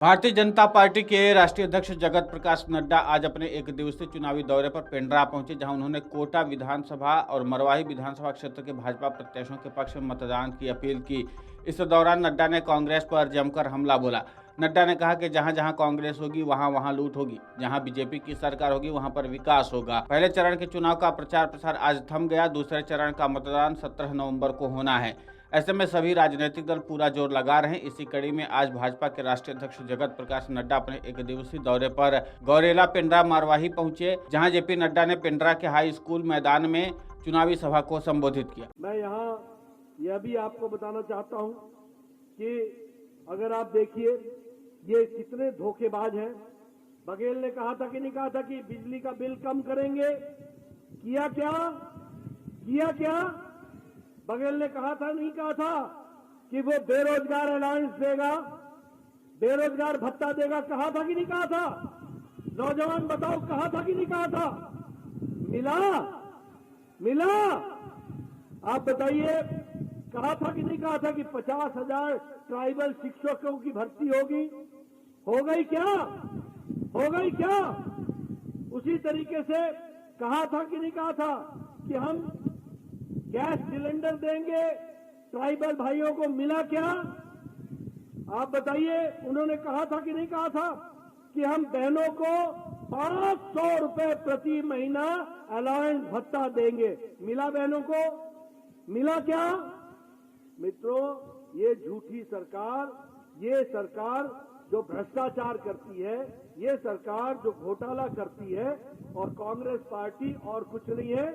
Bharatiya Janata party के राष्ट्रीय अध्यक्ष जगत प्रकाश नड्डा आज अपने एक दिवसीय चुनावी दौरे पर पेंड्रा पहुंचे, जहां उन्होंने कोटा विधानसभा और मरवाही विधानसभा क्षेत्र के भाजपा प्रत्याशियों के पक्ष में मतदान की अपील की। इस दौरान नड्डा ने कांग्रेस पर जमकर हमला बोला। नड्डा ने कहा कि जहां जहां कांग्रेस होगी वहां वहां लूट होगी, जहां बीजेपी की सरकार होगी वहां पर विकास होगा। पहले चरण के चुनाव का प्रचार प्रसार आज थम गया। दूसरे चरण का मतदान 17 नवंबर को होना है। ऐसे में सभी राजनीतिक दल पूरा जोर लगा रहे हैं। इसी कड़ी में आज भाजपा के राष्ट्रीय अध्यक्ष जगत प्रकाश नड्डा अपने एक दिवसीय दौरे पर गौरेला पेंड्रा मरवाही पहुंचे, जहां जेपी नड्डा ने पेंड्रा के हाई स्कूल मैदान में चुनावी सभा को संबोधित किया। मैं यहाँ यह भी आपको बताना चाहता हूँ कि अगर आप देखिए ये कितने धोखेबाज हैं। बघेल ने कहा था कि नहीं कहा था कि बिजली का बिल कम करेंगे, किया क्या? बघेल ने कहा था नहीं कहा था कि वो बेरोजगार अलाउंस देगा, बेरोजगार भत्ता देगा, कहा था कि नहीं कहा था? नौजवान बताओ, कहा था कि नहीं कहा था? मिला? आप बताइए, कहा था कि नहीं कहा था कि 50,000 ट्राइबल शिक्षकों की भर्ती होगी? हो गई क्या? उसी तरीके से कहा था कि नहीं कहा था कि हम गैस सिलेंडर देंगे ट्राइबल भाइयों को? मिला क्या? आप बताइए, उन्होंने कहा था कि नहीं कहा था कि हम बहनों को 500 रुपए प्रति महीना अलाउंस भत्ता देंगे? मिला बहनों को? मिला क्या? मित्रों, ये झूठी सरकार, ये सरकार जो भ्रष्टाचार करती है, ये सरकार जो घोटाला करती है, और कांग्रेस पार्टी और कुछ नहीं है।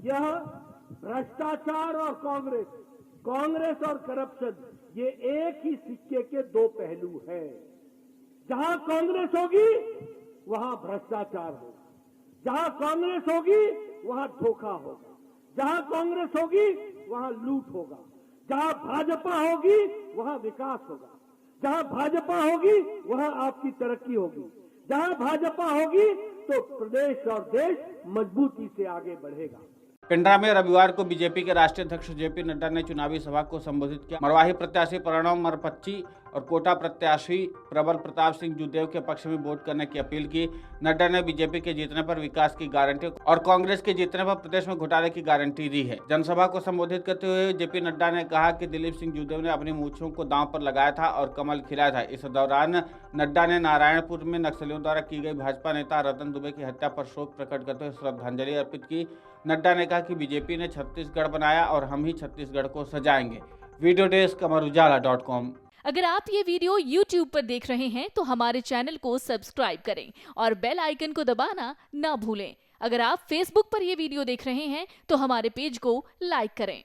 यह भ्रष्टाचार और कांग्रेस और करप्शन, ये एक ही सिक्के के दो पहलू हैं। जहां कांग्रेस होगी वहां भ्रष्टाचार होगा, जहां कांग्रेस होगी वहां धोखा होगा, जहां कांग्रेस होगी वहां लूट होगा, जहां भाजपा होगी वहां विकास होगा, जहां भाजपा होगी वहां आपकी तरक्की होगी, जहां भाजपा होगी तो प्रदेश और देश मजबूती से आगे बढ़ेगा। पेंड्रा में रविवार को बीजेपी के राष्ट्रीय अध्यक्ष जेपी नड्डा ने चुनावी सभा को संबोधित किया। मरवाही प्रत्याशी प्रणव मरपच्ची और कोटा प्रत्याशी प्रबल प्रताप सिंह जूदेव के पक्ष में वोट करने की अपील की। नड्डा ने बीजेपी के जीतने पर विकास की गारंटी और कांग्रेस के जीतने पर प्रदेश में घोटाले की गारंटी दी है। जनसभा को संबोधित करते हुए जेपी नड्डा ने कहा कि दिलीप सिंह जूदेव ने अपनी मूंछों को दांव पर लगाया था और कमल खिलाया था। इस दौरान नड्डा ने नारायणपुर में नक्सलियों द्वारा की गई भाजपा नेता रतन दुबे की हत्या पर शोक प्रकट करते हुए श्रद्धांजलि अर्पित की। नड्डा ने कहा कि बीजेपी ने छत्तीसगढ़ बनाया और हम ही छत्तीसगढ़ को सजाएंगे। Video desk अमरउजाला.com। अगर आप ये वीडियो YouTube पर देख रहे हैं तो हमारे चैनल को सब्सक्राइब करें और बेल आइकन को दबाना ना भूलें। अगर आप Facebook पर ये वीडियो देख रहे हैं तो हमारे पेज को लाइक करें।